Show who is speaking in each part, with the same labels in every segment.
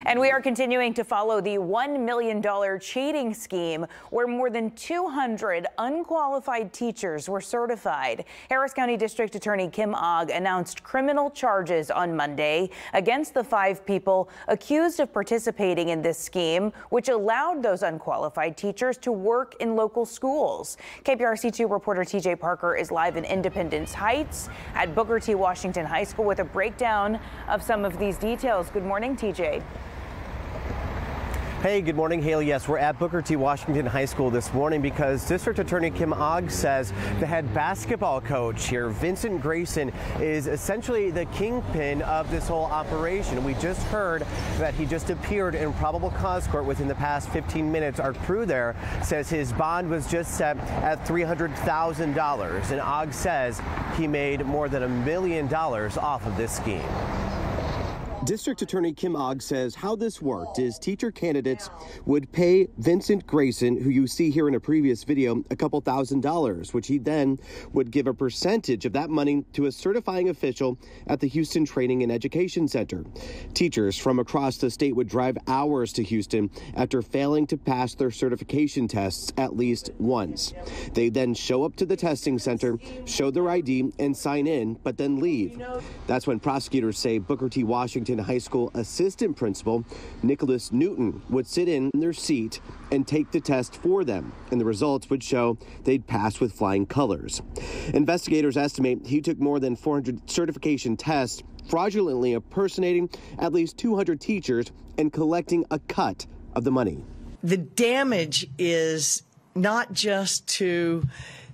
Speaker 1: And we are continuing to follow the $1 million cheating scheme where more than 200 unqualified teachers were certified. Harris County District Attorney Kim Ogg announced criminal charges on Monday against the 5 people accused of participating in this scheme, which allowed those unqualified teachers to work in local schools. KPRC 2 reporter TJ Parker is live in Independence Heights at Booker T. Washington High School with a breakdown of some of these details. Good morning, TJ.
Speaker 2: Hey, good morning, Haley. Yes, we're at Booker T. Washington High School this morning because District Attorney Kim Ogg says the head basketball coach here, Vincent Grayson, is essentially the kingpin of this whole operation. We just heard that he just appeared in probable cause court within the past 15 minutes. Our crew there says his bond was just set at $300,000, and Ogg says he made more than $1 million off of this scheme. District Attorney Kim Ogg says how this worked is teacher candidates would pay Vincent Grayson, who you see here in a previous video, a couple $1,000s, which he then would give a percentage of that money to a certifying official at the Houston Training and Education Center. Teachers from across the state would drive hours to Houston after failing to pass their certification tests at least once. They then show up to the testing center, show their ID, and sign in, but then leave. That's when prosecutors say Booker T. Washington High School assistant principal Nicholas Newton would sit in their seat and take the test for them, and the results would show they'd passed with flying colors. Investigators estimate he took more than 400 certification tests, fraudulently impersonating at least 200 teachers and collecting a cut of the money.
Speaker 3: The damage is not just to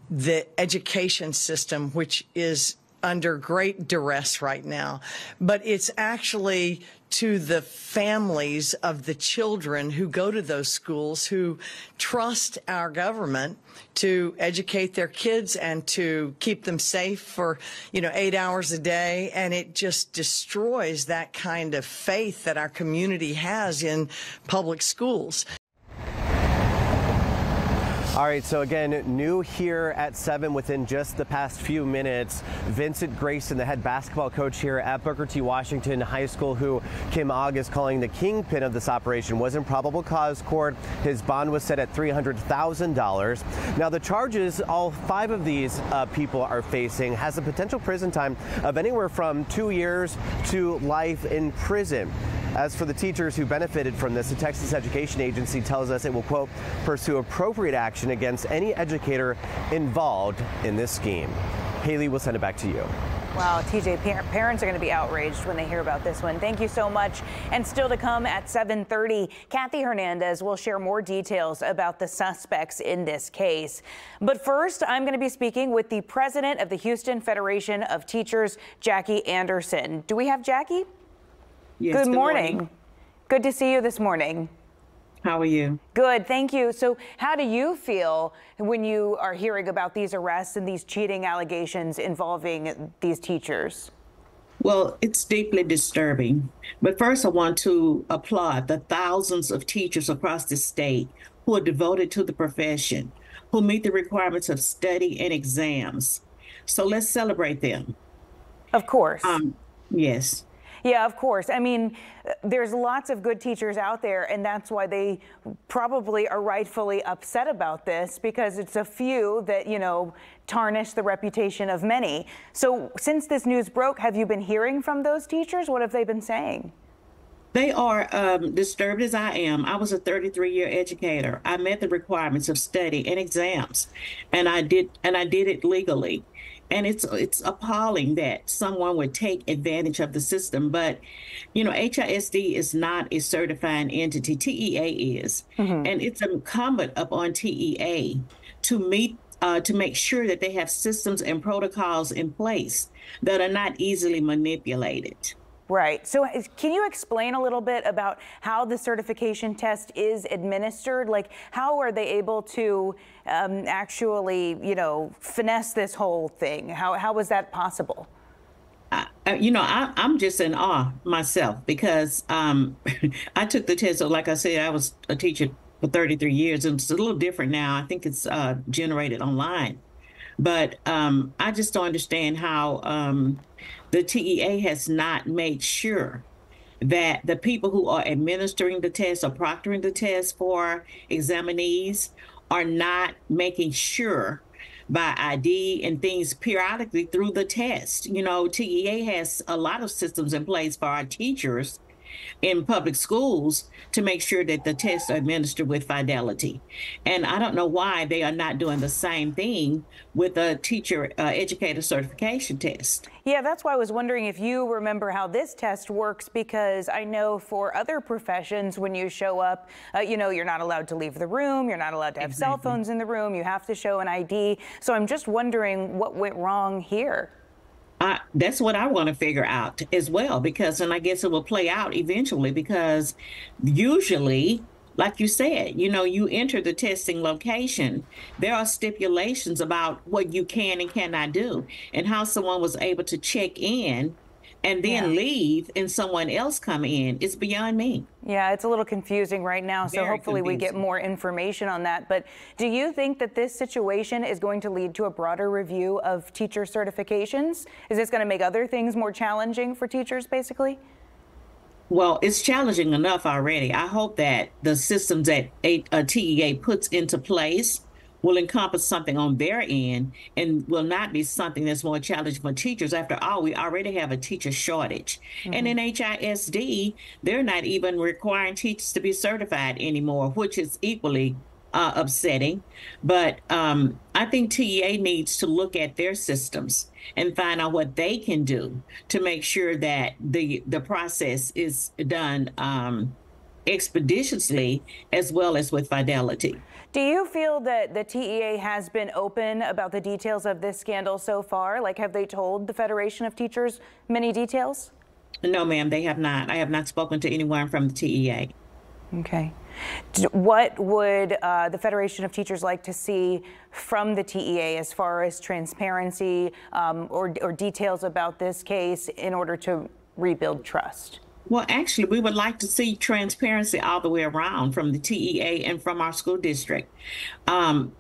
Speaker 3: the education system, which is under great duress right now, but it's actually to the families of the children who go to those schools, who trust our government to educate their kids and to keep them safe for, 8 hours a day. And it just destroys that kind of faith that our community has in public schools.
Speaker 2: All right, so again, new here at 7 within just the past few minutes. Vincent Grayson, the head basketball coach here at Booker T. Washington High School, who Kim Ogg is calling the kingpin of this operation, was in probable cause court. His bond was set at $300,000. Now, the charges all 5 of these people are facing has a potential prison time of anywhere from 2 years to life in prison. As for the teachers who benefited from this, the Texas Education Agency tells us it will, quote, pursue appropriate action against any educator involved in this scheme. Haley, we'll send it back to you.
Speaker 1: Wow, TJ, parents are going to be outraged when they hear about this one. Thank you so much. And still to come at 7:30, Kathy Hernandez will share more details about the suspects in this case. But first, I'm going to be speaking with the president of the Houston Federation of Teachers, Jackie Anderson. Do we have Jackie?
Speaker 4: Yes,
Speaker 1: good morning. Good to see you this morning.
Speaker 4: How are you?
Speaker 1: Good, thank you. So how do you feel when you are hearing about these arrests and these cheating allegations involving these teachers?
Speaker 4: Well, it's deeply disturbing. But first, I want to applaud the thousands of teachers across the state who are devoted to the profession, who meet the requirements of study and exams. So let's celebrate them.
Speaker 1: Of course.
Speaker 4: Yes.
Speaker 1: Yeah, of course. I mean, there's lots of good teachers out there, and that's why they probably are rightfully upset about this, because it's a few that, tarnish the reputation of many. So since this news broke, have you been hearing from those teachers? What have they been saying?
Speaker 4: They are disturbed as I am. I was a 33-year educator. I met the requirements of study and exams, and I did it legally. And it's appalling that someone would take advantage of the system. But, HISD is not a certifying entity. TEA is. Mm-hmm. And it's incumbent upon TEA to make sure that they have systems and protocols in place that are not easily manipulated.
Speaker 1: Right. So can you explain a little bit about how the certification test is administered? Like, how are they able to actually, finesse this whole thing? How is that possible?
Speaker 4: I'm just in awe myself because I took the test. So like I said, I was a teacher for 33 years, and it's a little different now. I think it's generated online. But I just don't understand how the TEA has not made sure that the people who are administering the test or proctoring the test for examinees are not making sure by ID and things periodically through the test. You know, TEA has a lot of systems in place for our teachers in public schools to make sure that the tests are administered with fidelity. And I don't know why they are not doing the same thing with a teacher educator certification test.
Speaker 1: Yeah, that's why I was wondering if you remember how this test works, because I know for other professions, when you show up, you know, you're not allowed to leave the room. You're not allowed to have cell phones in the room. You have to show an ID. So I'm just wondering what went wrong here.
Speaker 4: That's what I want to figure out as well, because, and I guess it will play out eventually, because usually, like you said, you know, you enter the testing location, there are stipulations about what you can and cannot do, and how someone was able to check in and then leave and someone else come in. It's beyond me.
Speaker 1: Yeah, it's a little confusing right now, so hopefully we get more information on that. But do you think that this situation is going to lead to a broader review of teacher certifications? Is this going to make other things more challenging for teachers, basically?
Speaker 4: Well, it's challenging enough already. I hope that the systems that TEA puts into place will encompass something on their end and will not be something that's more challenging for teachers. After all, we already have a teacher shortage. And in HISD, they're not even requiring teachers to be certified anymore, which is equally upsetting. But I think TEA needs to look at their systems and find out what they can do to make sure that the process is done expeditiously as well as with fidelity.
Speaker 1: Do you feel that the TEA has been open about the details of this scandal so far? Like, have they told the Federation of Teachers many details?
Speaker 4: No, ma'am, they have not. I have not spoken to anyone from the TEA.
Speaker 1: Okay. What would the Federation of Teachers like to see from the TEA as far as transparency or details about this case in order to rebuild trust?
Speaker 4: Well, actually, we would like to see transparency all the way around from the TEA and from our school district. When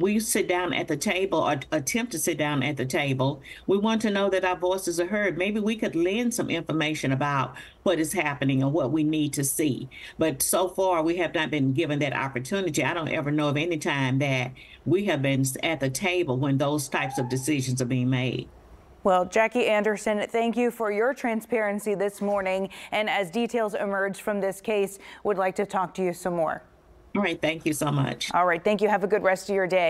Speaker 4: we sit down at the table or attempt to sit down at the table, we want to know that our voices are heard. Maybe we could lend some information about what is happening and what we need to see. But so far, we have not been given that opportunity. I don't ever know of any time that we have been at the table when those types of decisions are being made.
Speaker 1: Well, Jackie Anderson, thank you for your transparency this morning. And as details emerge from this case, would like to talk to you some more.
Speaker 4: All right. Thank you so much.
Speaker 1: All right. Thank you. Have a good rest of your day.